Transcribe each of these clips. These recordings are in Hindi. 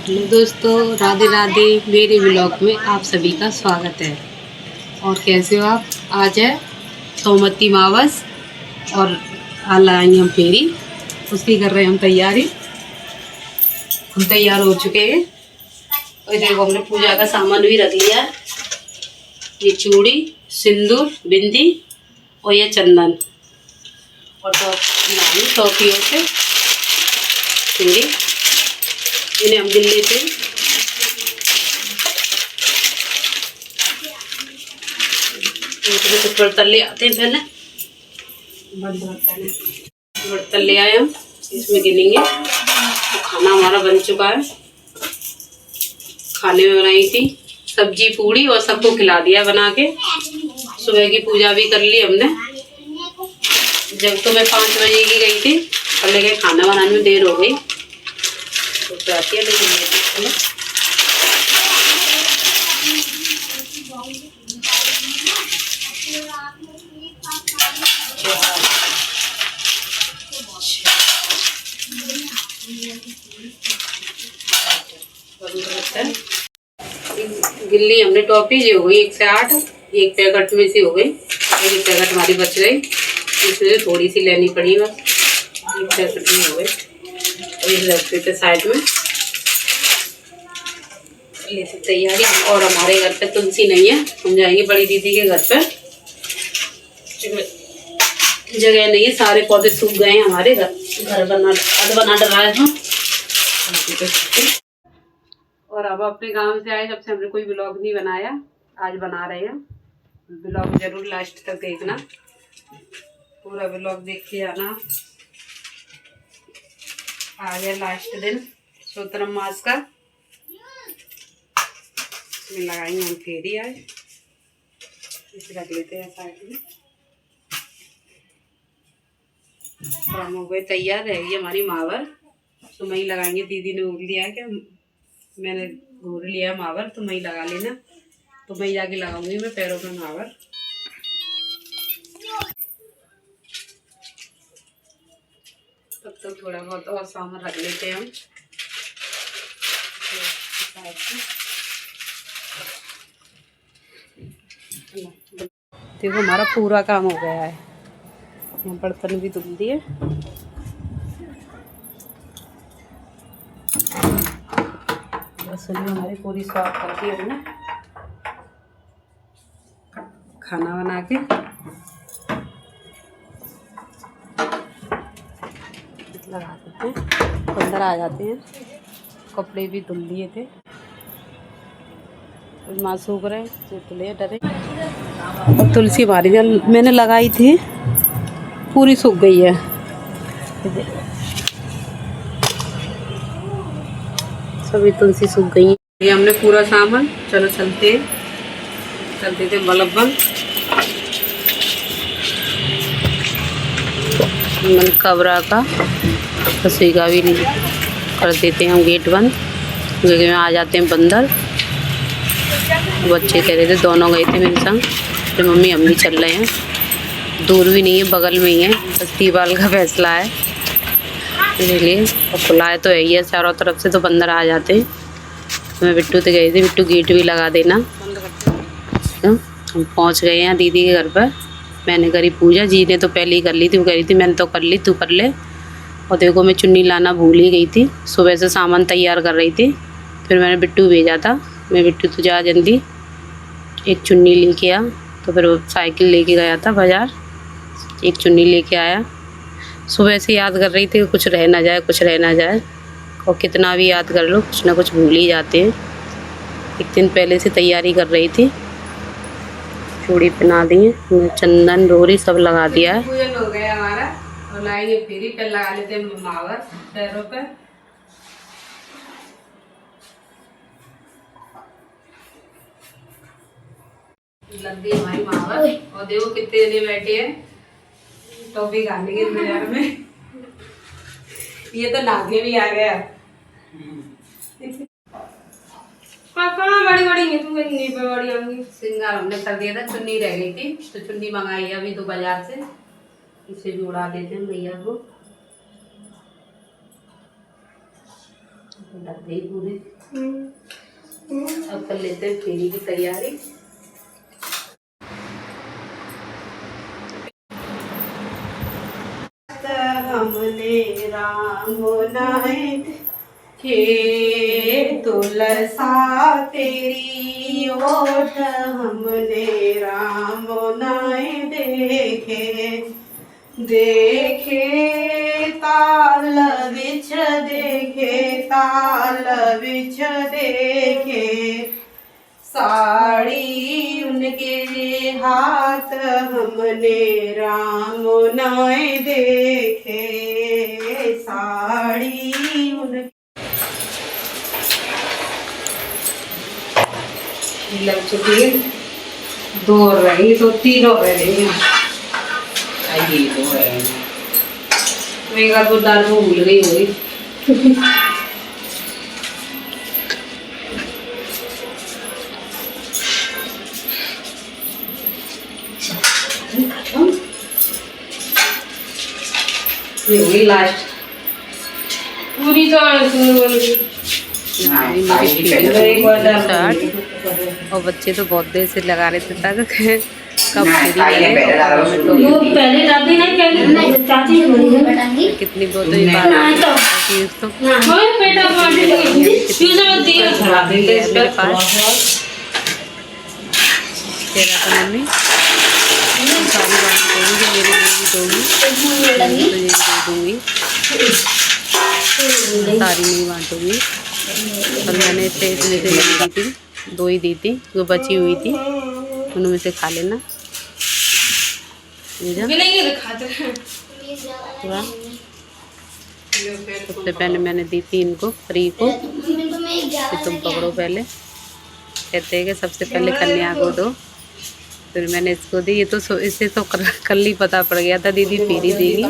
हेलो दोस्तों, राधे राधे। मेरे ब्लॉग में आप सभी का स्वागत है। और कैसे हो आप? आज है सोमवती मावस और हाल आएंगे हम फेरी, उसकी कर रहे हैं हम तैयारी। हम तैयार हो चुके हैं और देखो हमने पूजा का सामान भी रख लिया है। ये चूड़ी, सिंदूर, बिंदी और ये चंदन और टॉफियों से फेरी। इन्हें हम दिल्ली से कुछ बर्तन ले आते हैं। पहले बर्तन ले आए हम, इसमें गिनेंगे। तो खाना हमारा बन चुका है। खाने में बनाई थी सब्जी पूड़ी और सबको खिला दिया बना के। सुबह की पूजा भी कर ली हमने। जब तो मैं 5 बजे की गई थी और लेके खाना बनाने में देर हो गई तो आती है। लेकिन गिल्ली हमने टॉफी जो हो गई 1 से 8, एक पैकेट में से हो गई। एक पैकेट हमारी बच गई, इसमें थोड़ी सी लेनी पड़ी बस। एक पैकेट में हो गई और ये रखते थे साइड में। ये सब तैयारी। और हमारे घर पे तुलसी नहीं है, हम जाएंगे बड़ी दीदी के घर पे। जगह नहीं है, सारे पौधे सूख गए हैं हमारे। घर बना डरा है हम। और अब अपने गांव से आए जब से हमने कोई ब्लॉग नहीं बनाया, आज बना रहे हैं। ब्लॉग जरूर लास्ट तक देखना, पूरा ब्लॉग देख के आना। आ गया लास्ट दिन सोत्रम मास का। इसमें लगाएंगे हम फेरी। आज इसे रख लेते हैं साइड में। और हम हो गए तैयार। रहेगी हमारी मावर, तो मैं ही लगाएंगे। दीदी ने बोल दिया है कि मैंने घूर लिया मावर, तो मैं ही लगा लेना। तो मैं जाके लगाऊंगी मैं पैरों में मावर। तब तक थोड़ा बहुत और सामान रख लेते हैं हम। देखो हमारा पूरा काम हो गया है। यहाँ बर्तन भी धुल दिए। रसोई हमारी पूरी साफ कर दी हमने। खाना बना के लगा देते हैं, अंदर आ जाते हैं। कपड़े भी धुल लिए थे, माँ सूख रहे चुटले डरे। और तुलसी हमारी मैंने लगाई थी, पूरी सूख गई है। सभी तुलसी सूख गई है। ये हमने पूरा सामान। चलो चलते थे बल्ब बंद। मैंने कबरा का रसोई का भी नहीं कर देते हैं हम गेट बंद, क्योंकि में आ जाते हैं बंदर। बच्चे कह रहे थे, दोनों गए थे मेरे संग, तो मम्मी हम भी चल रहे हैं। दूर भी नहीं है, बगल में ही है। बस तीवाल का फैसला है इसलिए। और खुला है तो है ही है चारों तरफ से, तो बंदर आ जाते हैं। तो मैं बिट्टू से गई थी, बिट्टू गेट भी लगा देना। तो हम पहुँच गए हैं दीदी के घर पर। मैंने करी पूजा, जी ने तो पहले ही कर ली थी। वो कह रही थी मैंने तो कर ली, तू कर ले। और देखो मैं चुन्नी लाना भूल ही गई थी। सुबह से सामान तैयार कर रही थी, फिर मैंने बिट्टू भेजा था। मैं बिट्टू तो जा जल्दी एक चुन्नी लेके आ। तो फिर वो साइकिल लेके गया था बाज़ार, एक चुन्नी लेके आया। सुबह से याद कर रही थी कुछ रह ना जाए, कुछ रह ना जाए। और कितना भी याद कर लो, कुछ ना कुछ भूल ही जाते हैं। एक दिन पहले से तैयारी कर रही थी। चूड़ी पहना दी है, चंदन रोरी सब लगा दिया है। पूजन हो गया हमारा। और लाएंगे फेरी पे, लगा लेते हैं मावर पैरों पे। लग गई हमारी मावर। और देखो कितने जने बैठे हैं टॉफी खाने के इंतजार में। ये तो नागे भी आ गया। कहाँ बड़ी बड़ी है, तुम इतनी बड़ी होंगी। सिंगार हमने कर दिया था, चुन्नी रह गई थी तो चुन्नी मंगाई है अभी तो बाजार से। इसे भी उड़ा देते हैं भैया को। लग गई पूरी। अब कर लेते हैं फेरी की तैयारी। हमने राम नाए के तुलसा तेरी ओट, हमने राम नाए देखे देखे ताल बिछ देखे ताल बिछ देखे, साड़ी उनके हाथ हमने राम नाए देखे, साड़ी उनके लग चुकी है। 2 रही तो 3 हो गए। ये तो है मेरा तो दाल भूल गई होगी। ये होगी लास्ट पूरी तो और बच्चे तो बहुत देर से लगा रहे थे तक कब कितनी बहुत मेरे पास तेरा तो मम्मी सारी बात करूँगी, मेरे लिए भी दोगी तो ये दे दूँगी, सारी नहीं बांटूँगी। और मैंने इसे इसमें से नहीं दी थी, 2 ही दी थी जो बची हुई थी, उनमें से खा लेना। सबसे पहले मैंने दी थी इनको फ्री को, कि तुम पकड़ो पहले, कहते हैं कि सबसे पहले कन्या को दो, फिर मैंने इसको दी। ये तो इसे तो कल ही पता पड़ गया था दीदी फेरी देगी,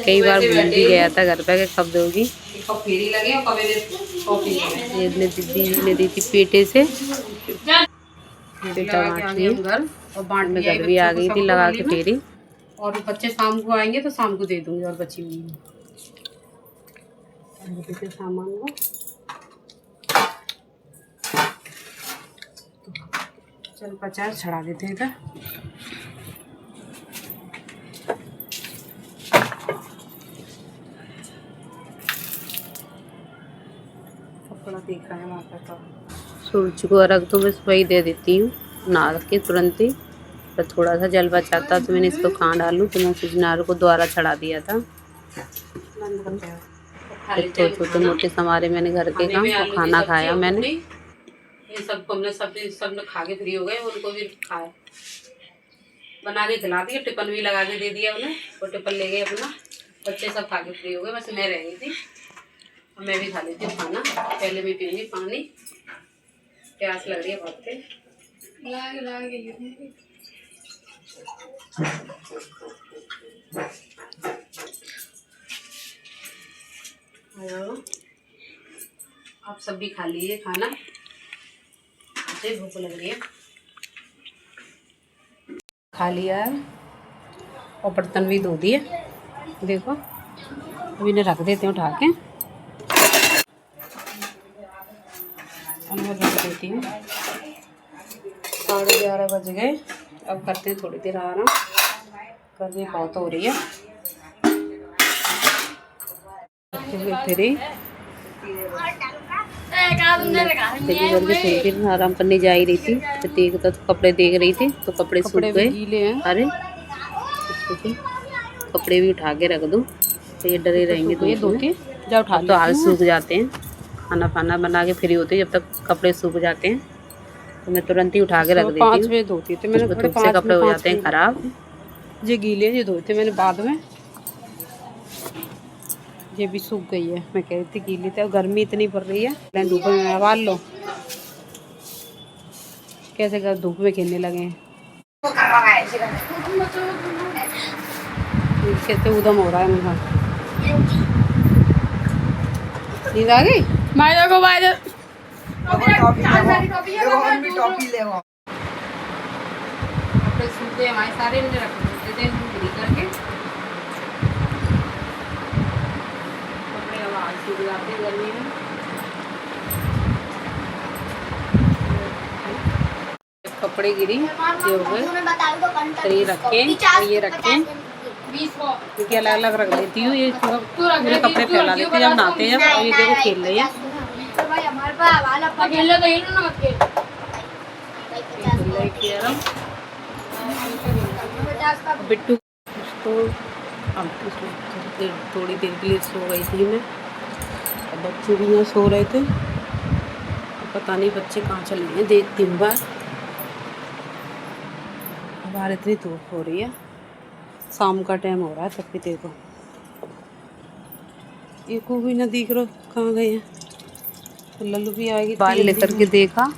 कई बार भूल भी गया था घर पे कब दोगी। ये दीदी ने दी थी पेटे से, बेटा बांट लिया और बांट में घर भी आ गई थी लगा के फेरी। और बच्चे शाम को आएंगे तो शाम को दे दूंगी और बची हुई सामान को। चल 50 चढ़ा देते हैं इधर। कपड़ा देख रहा है वहाँ का। सूरज को अर्घ तो बस वही दे देती हूँ नार के तुरंत ही, तो थोड़ा सा जल बचाता तो मैंने इसको कहाँ डालूँ, तो मैं सुजनार को द्वारा चढ़ा दिया था। तो छोटे मोटे समारे मैंने घर के काम और खाना खाया मैंने। ये सबको हमने सब लोग खा के फ्री हो गए, उनको भी खाए बना के खिला दिया, टिफिन भी लगा के दे दिया उन्हें, वो टिफिन ले गए अपना, बच्चे सब खा के फ्री हो गए, बस मैं रह गई थी। और मैं भी खा लेती हूँ खाना, पहले भी पीऊँगी पानी, प्यास लग रही है बहुत तेज। आप सब भी खा लीजिए खाना, मुझे भूख लग रही है। खा लिया है और बर्तन भी धो दिए, देखो अभी इन्हें रख देते हैं उठा के, रख देती हूँ। 11:30 बज गए, अब करते हैं थोड़ी देर आराम, गर्मी बहुत हो रही है। फिर आराम करने जा ही रही थी, तो देखता तो कपड़े देख रही थी, तो कपड़े सूख गए गीले हैं। अरे कपड़े भी उठा के रख दूँ तो ये डरे रहेंगे, तो ये धो के जा उठा तो हाल सूख जाते हैं। खाना फाना बना के फ्री होती है, जब तक कपड़े सूख जाते हैं तो मैं तुरंत ही उठा के रख देती हूँ। 5 बजे धोती थी मैंने, धूप से कपड़े हो जाते हैं खराब। ये गीले ये धोते मैंने बाद में, ये भी सूख गई है। मैं कह रही थी गीली थे, और गर्मी इतनी पड़ रही है, धूप में उबाल लो। कैसे कर धूप में खेलने लगे हैं, कैसे उदम हो रहा है मुझे। नींद आ गई मायदा को मायदा कपड़े सूखे हमारे सारे ने रख देते थे करके, सूख जाते हैं गर्मी में। कपड़े गिरी ये हो गए, तो ये रखे और ये रखे, क्योंकि अलग अलग रख देती हूँ। ये पूरे कपड़े फैला देती हूँ जब नहाते हैं जब। और ये देखो खेल रही है, बिट्टू तो अब थोड़ी देर के लिए सो गई थी मैं, और बच्चे भी यहाँ सो रहे थे। पता नहीं बच्चे कहाँ चले गए, देखती हूँ बार। बाहर इतनी धूप हो रही है, शाम का टाइम हो रहा है, तब भी देखो ये को भी ना दिख रहा कहाँ गए हैं। तो लल्लू भी आएगी, बाल लेकर के देखा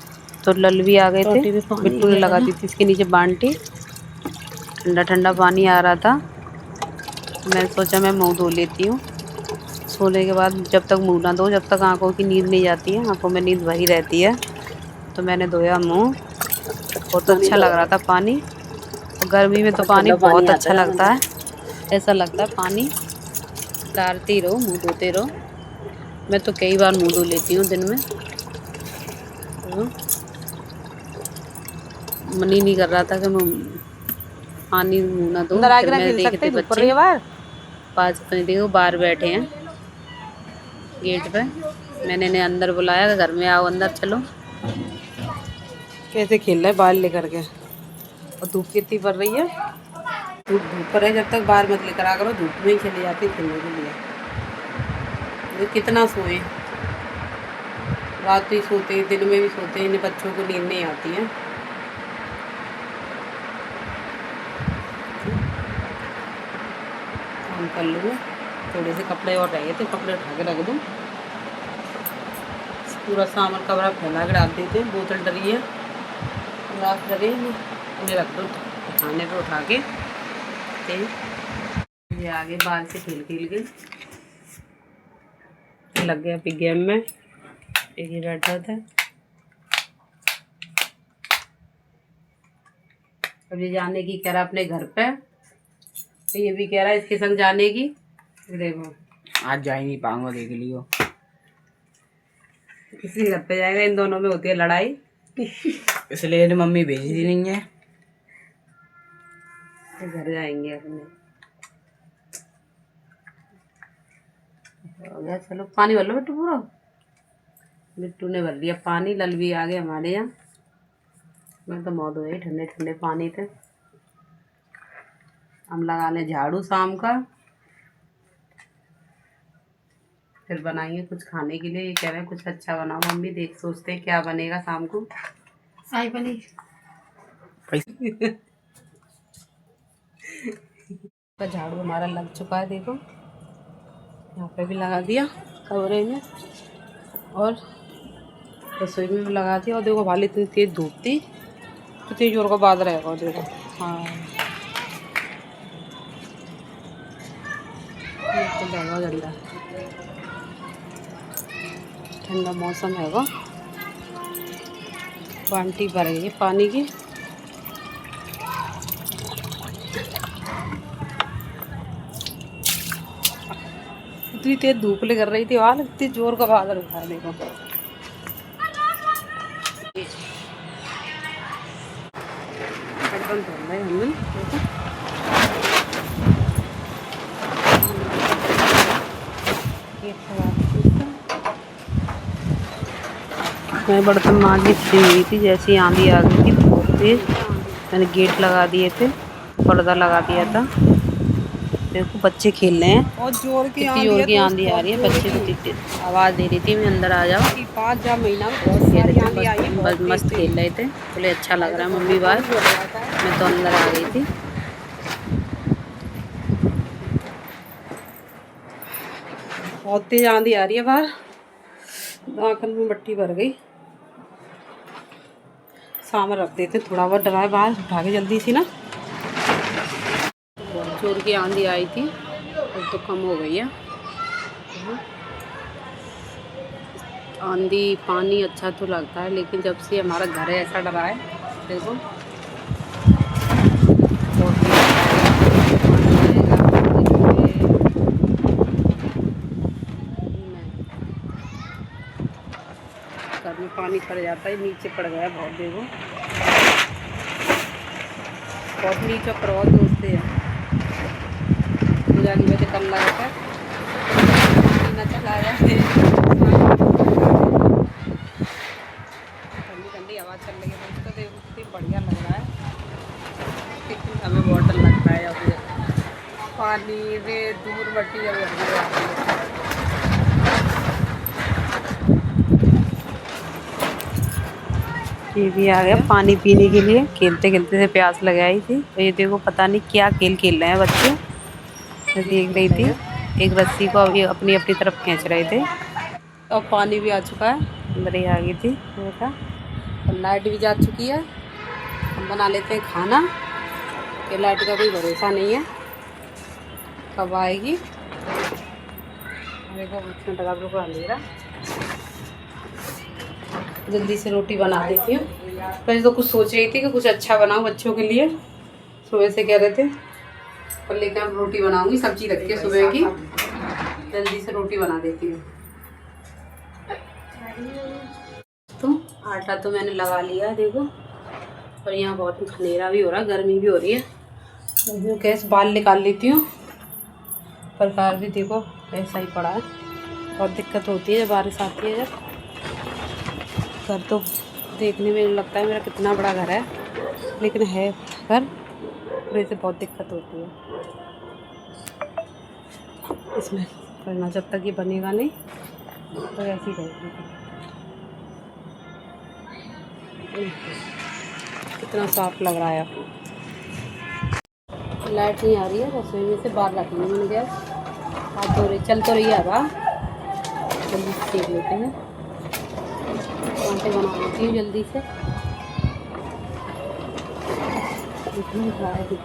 तो लल्लू भी आ गए थे। बिट्टू ने लगा दी थी इसके नीचे बाल्टी, ठंडा ठंडा पानी आ रहा था। मैं सोचा मैं मुँह धो लेती हूँ। सोने के बाद जब तक मुँह ना धो, जब तक आंखों की नींद नहीं जाती है, आंखों में नींद भरी रहती है। तो मैंने धोया मुँह, बहुत अच्छा लग रहा था पानी। और गर्मी में तो पानी बहुत अच्छा लगता है, ऐसा लगता है पानी डालते रहो, मुँह धोते रहो। मैं तो कई बार मुँह धो लेती हूँ दिन में। तो मन ही नहीं कर रहा था कि मैं पानी मुँह ना धो। फिर मैं देखते बच्चे पास अपने देखो बाहर बैठे हैं गेट पे। मैंने इन्हें अंदर बुलाया, घर में आओ अंदर चलो। कैसे खेल रहे बाहर लेकर के, और धूप कितनी पड़ रही है। धूप पर है, जब तक बाहर मत लेकर आ करो, धूप में ही चली जाती खेलने के लिए। तो कितना सोए, रात भी सोते दिन में भी सोते, इन बच्चों को नींद नहीं आती है। काम कर लूँ, थोड़े से कपड़े और रह गए थे, कपड़े उठा के रख दूँ। पूरा सामान कपड़ा फैला के डाल देते, बोतल डली है रात लगे, उन्हें रख दो खाने पे उठा के। ये आगे बाल से खेल के लग गया अभी गेम में। एक ही बैठा था, अभी जाने की कह रहा अपने घर पे, तो ये भी कह रहा है इसके संग जाने की। देखो आज जा ही नहीं पाऊंगा, देख लियो। किसी घर पे जाएगा, इन दोनों में होती है लड़ाई। इसलिए मम्मी भेजी नहीं है, तो घर जाएंगे अपने। हो गया, चलो पानी भर लो बिट्टू पूरा। बिट्टू ने भर दिया पानी, लल भी आ गए हमारे यहाँ। मैं तो मौत हो गई ठंडे ठंडे पानी थे। हम लगा लें झाड़ू शाम का, फिर बनाएंगे कुछ खाने के लिए। ये कह रहे हैं कुछ अच्छा बनाओ मम्मी, देख सोचते हैं क्या बनेगा शाम को। शाही पनीर का झाड़ू हमारा लग चुका है, देखो यहाँ पे भी लगा दिया कमरे में, और रसोई में भी लगा दिया। और देखो भाली इतनी तेज धूप थी, इतनी जोर का बाद रहेगा। देखो हाँ रहेगा झंडा, ठंडा मौसम हैगा। बाल्टी भर गई पानी की। इतनी तेज धूप कर रही थी, वहाँ इतनी जोर का बादल उठा। देखो बर्तन धो रहे हमने, मैं बर्तन मांझी फ्री हुई थी, जैसी आंधी आ गई थी बहुत तेज। मैंने गेट लगा दिए थे, पर्दा लगा दिया था। देखो बच्चे खेल रहे हैं, बहुत जोर की कितनी जोर की आंधी आ रही है। बच्चे को आवाज़ दे रही थी मैं अंदर आ जाओ। 5 महीना बस मस्त खेल रहे थे, बोले अच्छा लग रहा है मम्मी बाहर। मैं तो अंदर आ गई थी। बहुत तेज आंधी आ रही है बाहर, आंखन में मट्टी भर गई। सामान रख देते, थोड़ा बहुत डरा है बाहर, उठा के जल्दी सी ना। बहुत जोर की आंधी आई थी, अब तो कम हो गई है आंधी। पानी अच्छा तो लगता है, लेकिन जब से हमारा घर है ऐसा डरा है। देखो घर में पानी पड़ जाता है, नीचे पड़ गया बहुत, देखो बहुत नीचे पर बहुत दोस्ते है जानी में कल लगा कर पानी न चलाया। ठंडी ठंडी हवा चल रही है तो देखो कितनी बढ़िया लग रहा है, कितनी हमें बहुत डर लगता है अभी पानी रे दूर मट्टी जब जाती है। ये भी आ गया पानी पीने के लिए, खेलते खेलते से प्यास लगाई थी। तो ये देखो पता नहीं क्या खेल खेल रहे हैं बच्चे, मैं देख रही थी। एक रस्सी को अभी अपनी अपनी तरफ खींच रहे थे। तो पानी भी आ चुका है, अंदर ही आ गई थी देखा, और लाइट भी जा चुकी है। हम बना लेते हैं खाना, ये लाइट का कोई भरोसा नहीं है कब आएगी। देखो उसमें लगा बिल्कुल अंधेरा, जल्दी से रोटी बना देती हूँ। पहले तो कुछ सोच रही थी कि कुछ अच्छा बनाऊँ बच्चों के लिए, सुबह से कह रहे थे, पर लेकिन अब रोटी बनाऊंगी, सब्जी रखी है सुबह की, जल्दी से रोटी बना देती हूँ। तो आटा तो मैंने लगा लिया देखो, और यहाँ बहुत खनेरा भी हो रहा है, गर्मी भी हो रही है। तो गैस बाल निकाल लेती हूँ, प्रकार भी देखो ऐसा ही पड़ा है। बहुत दिक्कत होती है जब बारिश आती है। जब घर तो देखने में लगता है मेरा कितना बड़ा घर है, लेकिन है घर, और ऐसे बहुत दिक्कत होती है इसमें करना, जब तक ये बनेगा नहीं तो ऐसी रहेगी। कितना साफ लग रहा है। लाइट नहीं आ रही है, रसोई में से बाहर रखी है मैंने गैस, हाथ धो रही चल तो रही है हवा, जल्दी से सेक लेते हैं, परांठे बना लेती हूँ जल्दी से।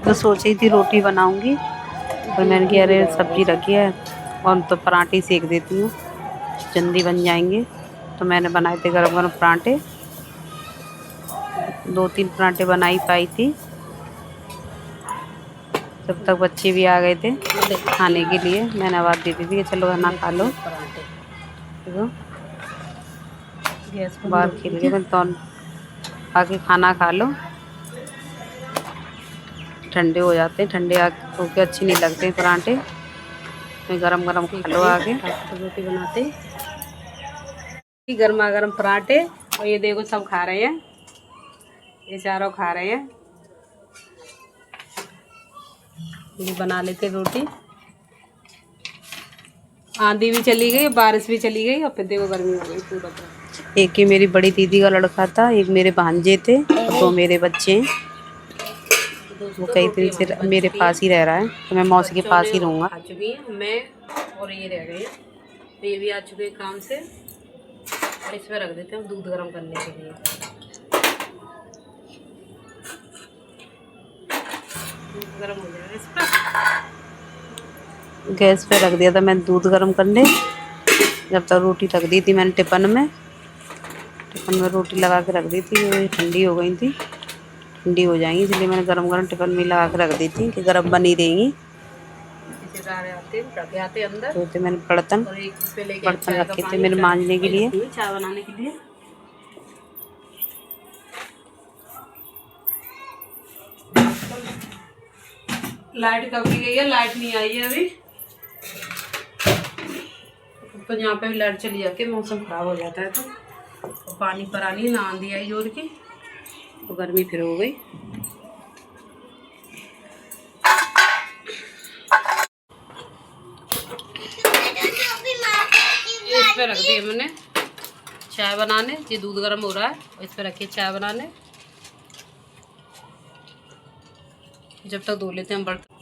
तो सोच रही थी रोटी बनाऊंगी, पर मैंने कहा अरे सब्जी रखी है और तो परांठे सेक देती हूँ, जल्दी बन जाएंगे। तो मैंने बनाए थे गरम गरम परांठे, 2-3 परांठे बनाई पाई थी, जब तक बच्चे भी आ गए थे खाने के लिए। मैंने आवाज़ दे दी थी कि चलो खाना खा लो, देखो गैस बाहर खेल के मैं तो आके खाना खा लो, ठंडे हो जाते हैं, ठंडे होके अच्छी नहीं लगते परांठे, मैं गरम गरम खा लो आगे। रोटी बनाते गर्मा गर्म परांठे, और ये देखो सब खा रहे हैं, ये चारों खा रहे हैं। ये बना लेते रोटी, आंधी भी चली गई, बारिश भी चली गई, और फिर देखो गर्मी हो गई पूरा। एक ही मेरी बड़ी दीदी का लड़का था, एक मेरे भांजे थे, 2 मेरे बच्चे हैं। वो कई दिन से मेरे पास ही रह रहा है, तो मैं मौसी के पास ही रहूँगा। आ चुकी हैं मैं, और ये रह गए, तो ये भी आ चुके हैं काम से, और इसमें रख देते हैं दूध गर्म करने के लिए। गर्म हो जाएगा इस पर, गैस पे रख दिया था मैं दूध गर्म करने। जब तक रोटी रख दी थी मैंने टिफिन में रोटी लगा के रख दी थी, वो ठंडी हो गई थी, ठंडी हो जाएंगी, इसलिए मैंने गरम गरम टिफिन में लगा के रख दी थी कि गरम बनी रहेंगी। तो मैंने बर्तन रखे थे मेरे मांजने के लिए, चाय बनाने के लिए। लाइट कब की गई है, लाइट नहीं आई है अभी, तो यहाँ पे भी लाइट चली जाती है, मौसम खराब हो जाता है तो पानी पर आनी ना, आंधी आई जोर की, तो गर्मी फिर हो गई। इस पे रख दी मैंने चाय बनाने, ये दूध गर्म हो रहा है, और इस पे रखिए चाय बनाने। जब तक धो लेते हैं हम बर्तन,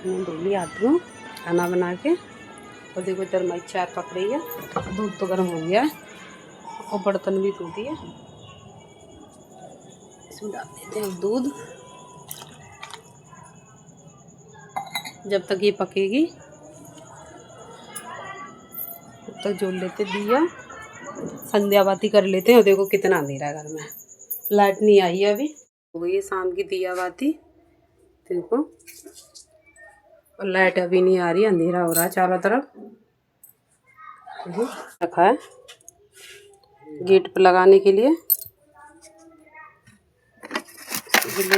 मैं धो लिया आती हूँ खाना बना के, और देखो इधर मैं चाय पक रही है, दूध तो गर्म हो गया है, और बर्तन भी धो दिए। इसमें डाल देते हैं दूध, जब तक ये पकेगी तब तक जोड़ लेते दिया, संध्या बाती कर लेते हैं। और देखो कितना अंधेरा है घर में, लाइट नहीं आई है अभी, हो गई है शाम की दिया बाती देखो, और लाइट अभी नहीं आ रही, अंधेरा हो रहा है चारों तरफ। रखा है गेट पर लगाने के लिए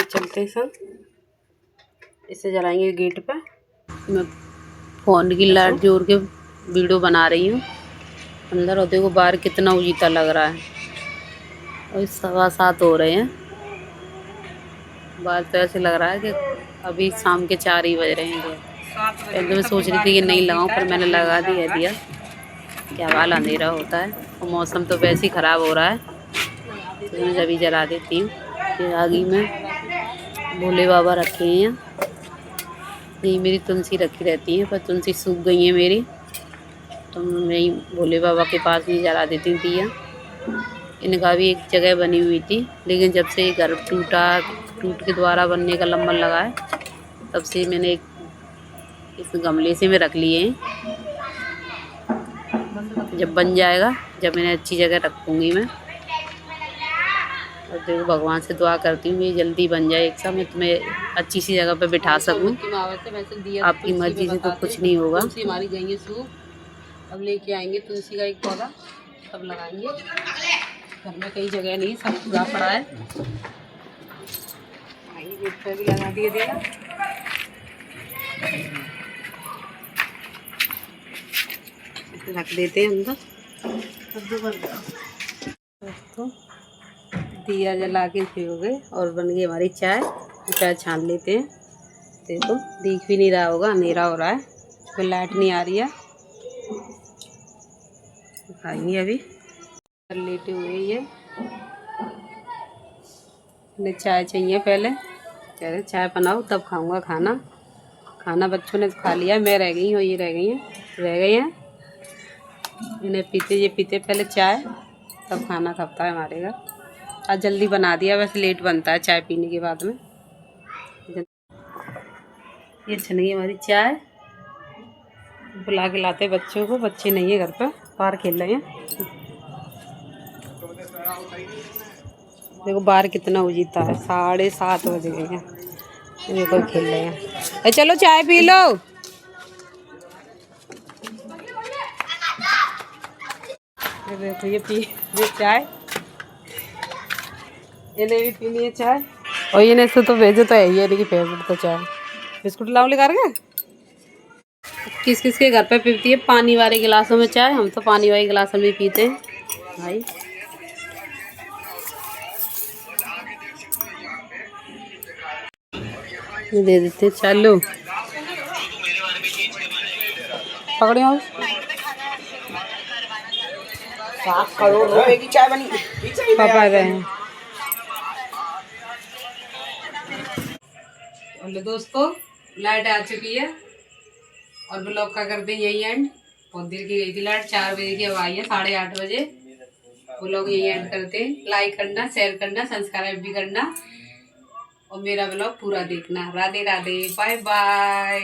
चलते हैं सब। इसे जलाएंगे गेट पे। मैं फ़ोन की लाइट जोड़ के वीडियो बना रही हूँ अंदर, और देखो बाहर कितना उजीता लग रहा है। और 7:15 हो रहे हैं। बाहर तो ऐसे लग रहा है कि अभी शाम के 4 ही बज रहे हैं। पहले मैं सोच रही थी कि नहीं लगाऊं, पर मैंने लगा दिया। क्या वाला अंधेरा होता है और मौसम तो वैसे ही ख़राब हो रहा है, तो मैं अभी जला देती हूँ। फिर आगे में भोले बाबा रखे हैं। यही मेरी तुलसी रखी रहती है, पर तुलसी सूख गई है मेरी, तो मैं यही भोले बाबा के पास ही जला देती हूँ दिया। इनका भी एक जगह बनी हुई थी, लेकिन जब से ये घर टूट के द्वारा बनने का नंबर लगा है, तब से मैंने इस गमले से में रख लिए हैं। जब बन जाएगा, जब मैंने अच्छी जगह रखूँगी मैं। और देखो भगवान से दुआ करती हूँ ये जल्दी बन जाए एक साथ, मैं तुम्हें अच्छी सी जगह पे बिठा सकूँ। आपकी मर्जी से तो कुछ नहीं होगा। तुलसी हमारी गई है सूख, अब लेके आएंगे तुलसी का एक पौधा, तब लगाएंगे। घर में कई जगह नहीं, सब पूरा पड़ा है। गेट पर भी लगा दिए देगा। रख देते हैं अंदर। तो दिया जला के हो गए और बन गई हमारी चाय। चाय छान लेते हैं। देखो दिख भी नहीं रहा होगा, अंधेरा हो रहा है, कोई लाइट नहीं आ रही है। खाएंगे अभी, लेटे हुए ये ने चाय चाहिए। पहले कह रहे चाय बनाओ तब खाऊंगा खाना। खाना बच्चों ने खा लिया, मैं रह गई हूँ, ये रह गई हैं। इन्हें ये पीते पहले चाय, तब खाना खपता है हमारे घर। आज जल्दी बना दिया, वैसे लेट बनता है चाय पीने के बाद में। ये छन गई हमारी चाय। बुला के लाते बच्चों को, बच्चे नहीं है घर पर, बाहर खेल रहे हैं। देखो बाहर कितना उजीता है, 7:30 बज गए हैं। देखो खेल रहे हैं। अरे चलो चाय पी लो। देखो ये चाय, इन्हें भी पीनी है चाय। और ये नहीं तो भेजे तो है ही, इनकी फेवरेट तो चाय। बिस्कुट लाओ लेकर के। किस किस के घर पे पीती है पानी वाले गिलासों में चाय, हम तो पानी वाले गिलासों में पीते हैं भाई। ये दे देते हैं, चलो पकड़े आओ। 7 करोड़ रुपए की चाय बनी। पापा गए हैं। हेलो दोस्तों, लाइट आ चुकी है और ब्लॉग का करते हैं यही एंड। बहुत देर की गई थी लाइट, 4 बजे की, अब आई है 8:30 बजे। ब्लॉग यही एंड करते हैं। लाइक करना, शेयर करना, सब्सक्राइब भी करना और मेरा ब्लॉग पूरा देखना। Radhe Radhe, bye bye.